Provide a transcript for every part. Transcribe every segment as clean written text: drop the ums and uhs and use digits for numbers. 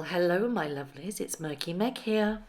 Well, hello, my lovelies. It's Murky Meg here.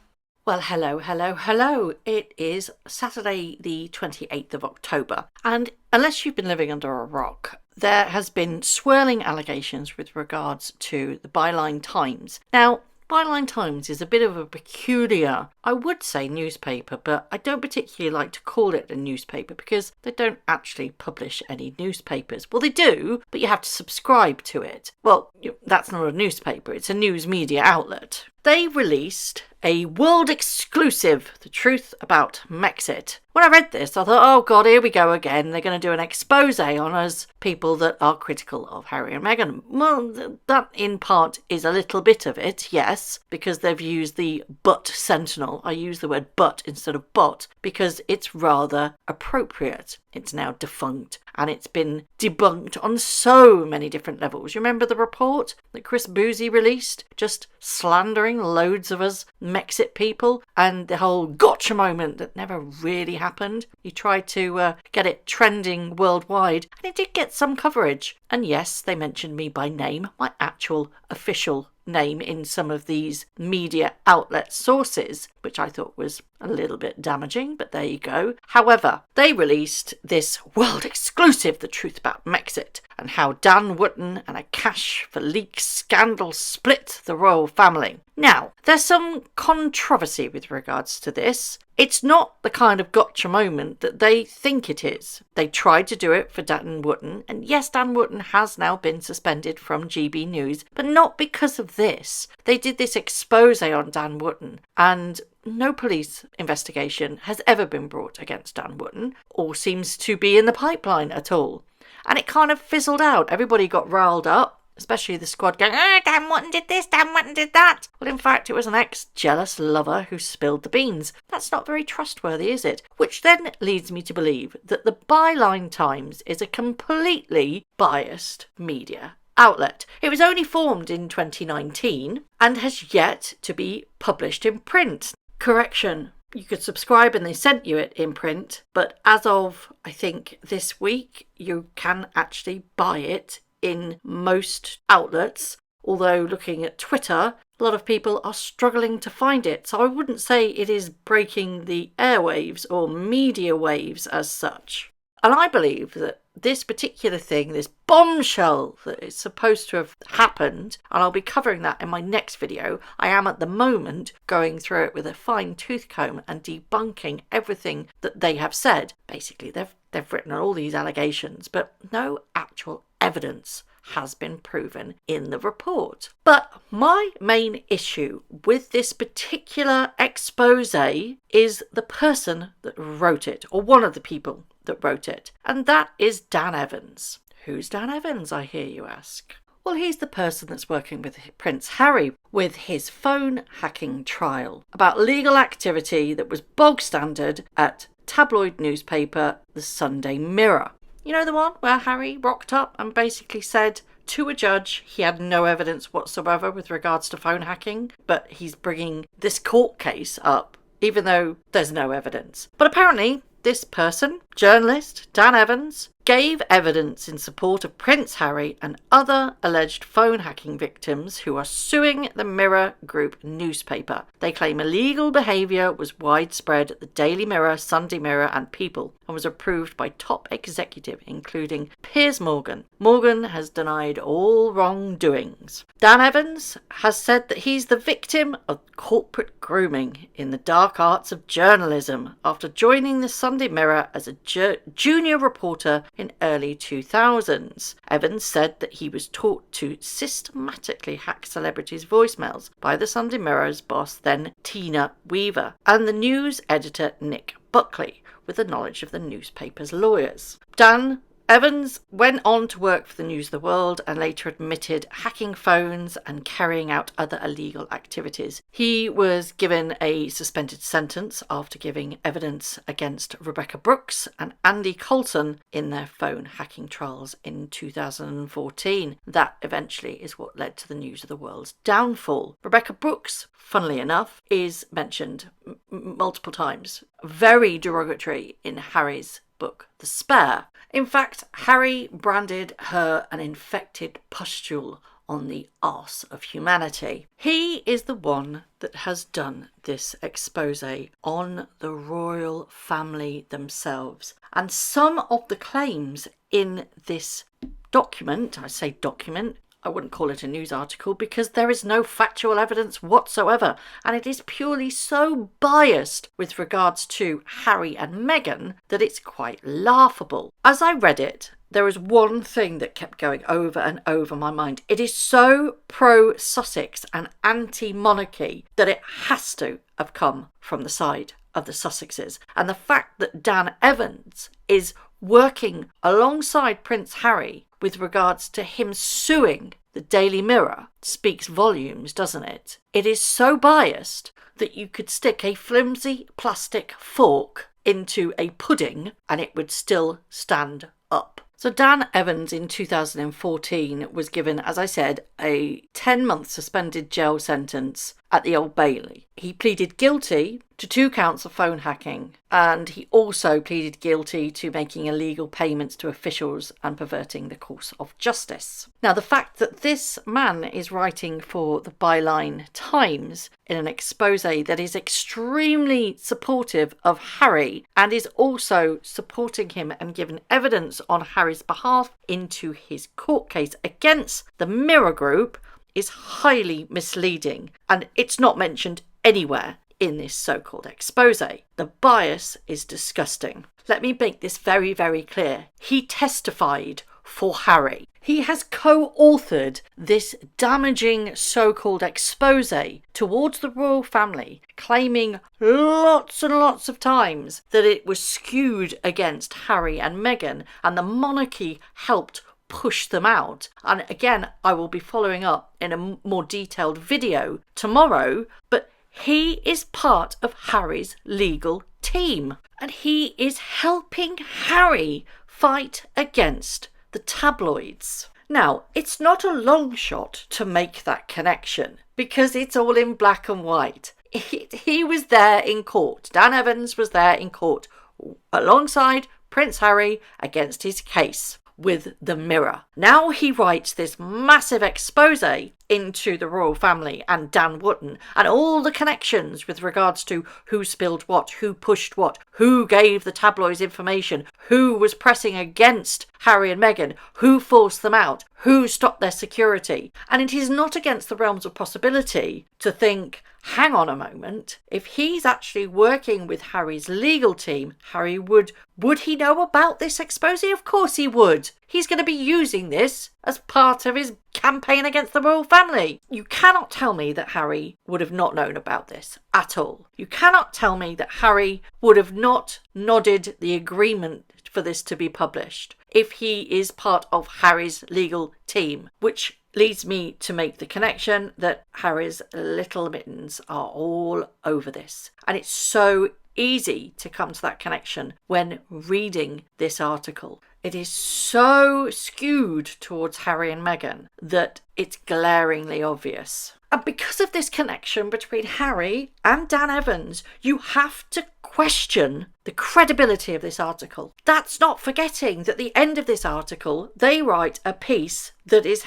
Well, hello. It is Saturday, the 28th of October. And unless you've been living under a rock, there has been swirling allegations with regards to the Byline Times. Now, Byline Times is a bit of a peculiar, I would say, newspaper, but I don't particularly like to call it a newspaper because they don't actually publish any newspapers. Well, they do, but you have to subscribe to it. Well, that's not a newspaper, it's a news media outlet. They released a world exclusive, The Truth About Megxit. When I read this, I thought, oh God, here we go again. They're going to do an expose on us, people that are critical of Harry and Meghan. Well, that in part is a little bit of it, yes, because they've used the but sentinel. I use the word but instead of bot because it's rather appropriate. It's now defunct and it's been debunked on so many different levels. You remember the report that Chris Boozy released, just slandering loads of us Megxit people, and the whole gotcha moment that never really happened. He tried to get it trending worldwide, and it did get some coverage. And yes, they mentioned me by name, my actual official name in some of these media outlet sources, which I thought was a little bit damaging, but there you go. However, they released this world exclusive, The Truth About Megxit, and how Dan Wootton and a cash for leaks scandal split the royal family. Now, there's some controversy with regards to this. It's not the kind of gotcha moment that they think it is. They tried to do it for Dan Wootton, and yes, Dan Wootton has now been suspended from GB News, but not because of this. They did this expose on Dan Wootton, and no police investigation has ever been brought against Dan Wootton, or seems to be in the pipeline at all. And it kind of fizzled out. Everybody got riled up, especially the squad going, Dan Wootton did this, Dan Wootton did that. Well, in fact, it was an ex-jealous lover who spilled the beans. That's not very trustworthy, is it? Which then leads me to believe that the Byline Times is a completely biased media outlet. It was only formed in 2019 and has yet to be published in print. Correction. You could subscribe and they sent you it in print, but as of, I think, this week, you can actually buy it in most outlets, although looking at Twitter, a lot of people are struggling to find it. So I wouldn't say it is breaking the airwaves or media waves as such. And I believe that this particular thing, this bombshell that is supposed to have happened, and I'll be covering that in my next video. I am at the moment going through it with a fine tooth comb and debunking everything that they have said. Basically, they've written all these allegations, but no actual evidence has been proven in the report. But my main issue with this particular expose is the person that wrote it, or one of the people that wrote it, and that is Dan Evans. Who's Dan Evans, I hear you ask? Well, he's the person that's working with Prince Harry with his phone hacking trial about legal activity that was bog standard at tabloid newspaper The Sunday Mirror. You know, the one where Harry rocked up and basically said to a judge he had no evidence whatsoever with regards to phone hacking, but he's bringing this court case up even though there's no evidence. But apparently this person, journalist Dan Evans, gave evidence in support of Prince Harry and other alleged phone hacking victims who are suing the Mirror Group newspaper. They claim illegal behaviour was widespread at the Daily Mirror, Sunday Mirror and People, and was approved by top executive including Piers Morgan. Morgan has denied all wrongdoings. Dan Evans has said that he's the victim of corporate grooming in the dark arts of journalism after joining the Sunday Mirror as a junior reporter in early 2000s. Evans said that he was taught to systematically hack celebrities' voicemails by the Sunday Mirror's boss, then Tina Weaver, and the news editor Nick Buckley, with the knowledge of the newspaper's lawyers. Dan Evans went on to work for the News of the World and later admitted hacking phones and carrying out other illegal activities. He was given a suspended sentence after giving evidence against Rebekah Brooks and Andy Coulson in their phone hacking trials in 2014. That eventually is what led to the News of the World's downfall. Rebekah Brooks, funnily enough, is mentioned multiple times. Very derogatory in Harry's book, The Spare. In fact, Harry branded her an infected pustule on the arse of humanity. He is the one that has done this expose on the royal family themselves. And some of the claims in this document, I say document, I wouldn't call it a news article because there is no factual evidence whatsoever, and it is purely so biased with regards to Harry and Meghan that it's quite laughable. As I read it, there was one thing that kept going over and over my mind. It is so pro-Sussex and anti-monarchy that it has to have come from the side of the Sussexes. And the fact that Dan Evans is working alongside Prince Harry with regards to him suing the Daily Mirror speaks volumes, doesn't it? It is so biased that you could stick a flimsy plastic fork into a pudding and it would still stand up. So Dan Evans in 2014 was given, as I said, a 10-month suspended jail sentence at the Old Bailey. He pleaded guilty to 2 counts of phone hacking, and he also pleaded guilty to making illegal payments to officials and perverting the course of justice. Now, the fact that this man is writing for the Byline Times in an expose that is extremely supportive of Harry and is also supporting him and giving evidence on Harry's behalf into his court case against the Mirror Group is highly misleading, and it's not mentioned anywhere in this so-called expose. The bias is disgusting. Let me make this very, very clear. He testified for Harry. He has co-authored this damaging so-called expose towards the royal family, claiming lots and lots of times that it was skewed against Harry and Meghan and the monarchy helped push them out. And again, I will be following up in a more detailed video tomorrow, but he is part of Harry's legal team and he is helping Harry fight against the tabloids. Now, it's not a long shot to make that connection because it's all in black and white. He was there in court. Dan Evans was there in court alongside Prince Harry against his case with the Mirror. Now he writes this massive expose into the royal family and Dan Wootton and all the connections with regards to who spilled what, who pushed what, who gave the tabloids information, who was pressing against Harry and Meghan, who forced them out, who stopped their security. And it is not against the realms of possibility to think, hang on a moment, if he's actually working with Harry's legal team, Harry would he know about this expose? Of course he would. He's going to be using this as part of his campaign against the royal family. You cannot tell me that Harry would have not known about this at all. You cannot tell me that Harry would have not nodded the agreement for this to be published if he is part of Harry's legal team, which leads me to make the connection that Harry's little mittens are all over this. And it's so easy to come to that connection when reading this article. It is so skewed towards Harry and Meghan that it's glaringly obvious. And because of this connection between Harry and Dan Evans, you have to question the credibility of this article. That's not forgetting that at the end of this article, they write a piece that is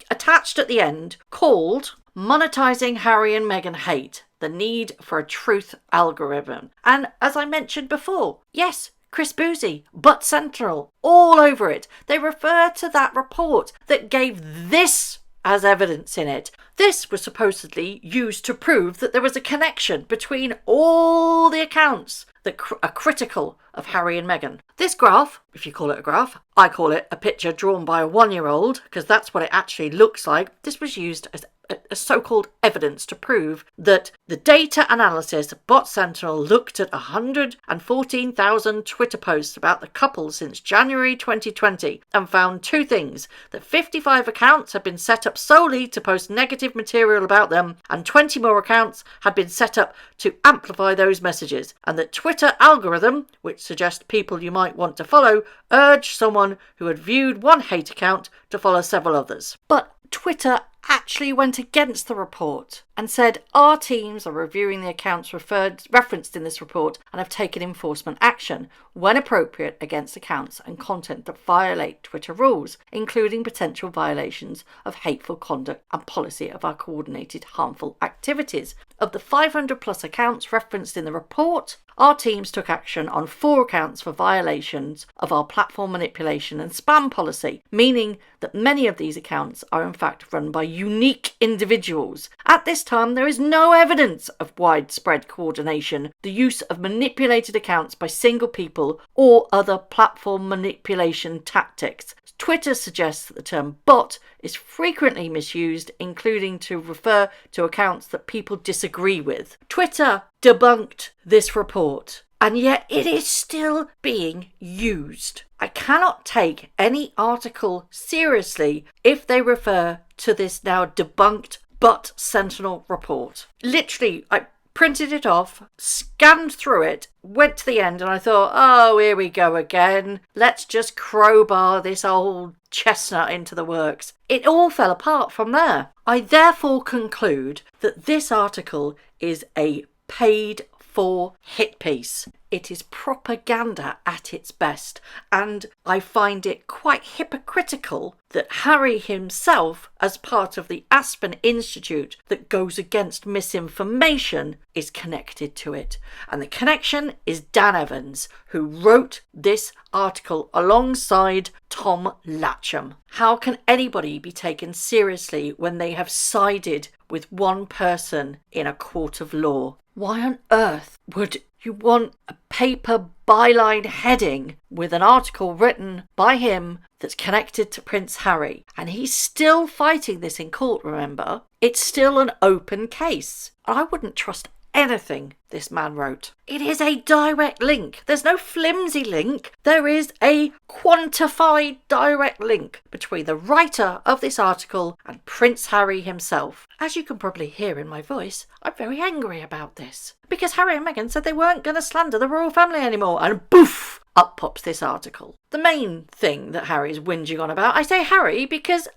attached at the end called Monetizing Harry and Meghan Hate, the Need for a Truth Algorithm. And as I mentioned before, yes, Chris Boozy, Butt Central, all over it. They refer to that report that gave this as evidence in it. This was supposedly used to prove that there was a connection between all the accounts that are critical of Harry and Meghan. This graph, if you call it a graph, I call it a picture drawn by a 1-year-old, because that's what it actually looks like. This was used as a so-called evidence to prove that the data analysis Bot Sentinel looked at 114,000 Twitter posts about the couple since January 2020 and found 2 things: that 55 accounts had been set up solely to post negative material about them and 20 more accounts had been set up to amplify those messages, and that Twitter algorithm, which suggests people you might want to follow, urged someone who had viewed one hate account to follow several others. But Twitter actually went against the report. and said our teams are reviewing the accounts referenced in this report and have taken enforcement action, when appropriate, against accounts and content that violate Twitter rules, including potential violations of hateful conduct and policy of our coordinated harmful activities. Of the 500 plus accounts referenced in the report, our teams took action on 4 accounts for violations of our platform manipulation and spam policy, meaning that many of these accounts are in fact run by unique individuals. At this time, there is no evidence of widespread coordination, the use of manipulated accounts by single people, or other platform manipulation tactics. Twitter suggests that the term bot is frequently misused, including to refer to accounts that people disagree with. Twitter debunked this report, and yet it is still being used. I cannot take any article seriously if they refer to this now debunked Bot Sentinel report. Literally, I printed it off, scanned through it, went to the end, and I thought, oh, here we go again. Let's just crowbar this old chestnut into the works. It all fell apart from there. I therefore conclude that this article is a paid for hit piece. It is propaganda at its best, and I find it quite hypocritical that Harry himself, as part of the Aspen Institute that goes against misinformation, is connected to it. And the connection is Dan Evans, who wrote this article alongside Tom Latcham. How can anybody be taken seriously when they have sided with one person in a court of law? Why on earth would you want a paper byline heading with an article written by him that's connected to Prince Harry? And he's still fighting this in court, remember? It's still an open case. I wouldn't trust anything this man wrote. It is a direct link. There's no flimsy link. There is a quantified direct link between the writer of this article and Prince Harry himself. As you can probably hear in my voice, I'm very angry about this. Because Harry and Meghan said they weren't going to slander the royal family anymore, and poof, up pops this article. The main thing that Harry's whinging on about, I say Harry because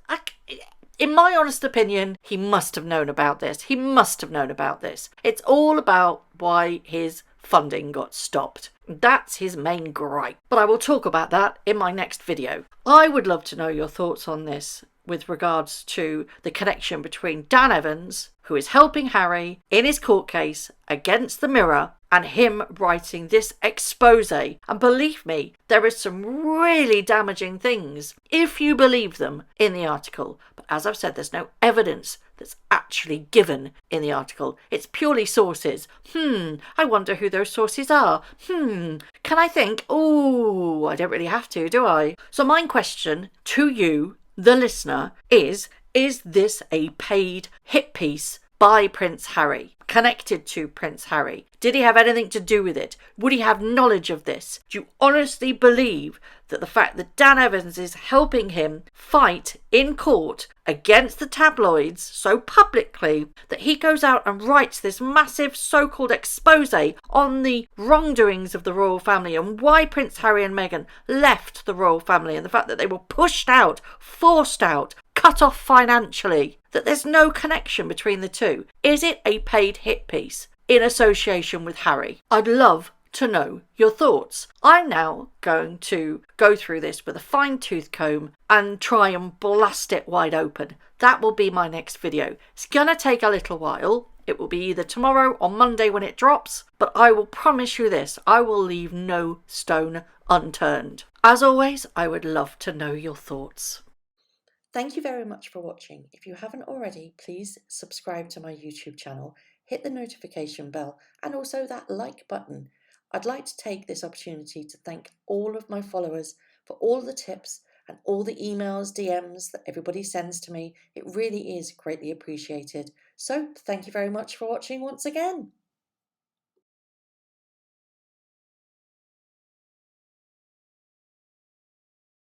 in my honest opinion, he must have known about this. He must have known about this. It's all about why his funding got stopped. That's his main gripe. But I will talk about that in my next video. I would love to know your thoughts on this with regards to the connection between Dan Evans, who is helping Harry in his court case against the Mirror, and him writing this expose. And believe me, there is some really damaging things, if you believe them, in the article. But as I've said, there's no evidence that's actually given in the article. It's purely sources. I wonder who those sources are. Can I think? Oh, I don't really have to, do I? So my question to you, the listener, is this a paid hit piece by Prince Harry, connected to Prince Harry? Did he have anything to do with it? Would he have knowledge of this? Do you honestly believe that the fact that Dan Evans is helping him fight in court against the tabloids so publicly, that he goes out and writes this massive so-called expose on the wrongdoings of the royal family and why Prince Harry and Meghan left the royal family, and the fact that they were pushed out, forced out, cut off financially, that there's no connection between the two? Is it a paid hit piece in association with Harry? I'd love to know your thoughts. I'm now going to go through this with a fine-tooth comb and try and blast it wide open. That will be my next video. It's gonna take a little while. It will be either tomorrow or Monday when it drops, but I will promise you this, I will leave no stone unturned. As always, I would love to know your thoughts. Thank you very much for watching. If you haven't already, please subscribe to my YouTube channel, hit the notification bell, and also that like button. I'd like to take this opportunity to thank all of my followers for all the tips and all the emails, DMs that everybody sends to me. It really is greatly appreciated. So thank you very much for watching once again.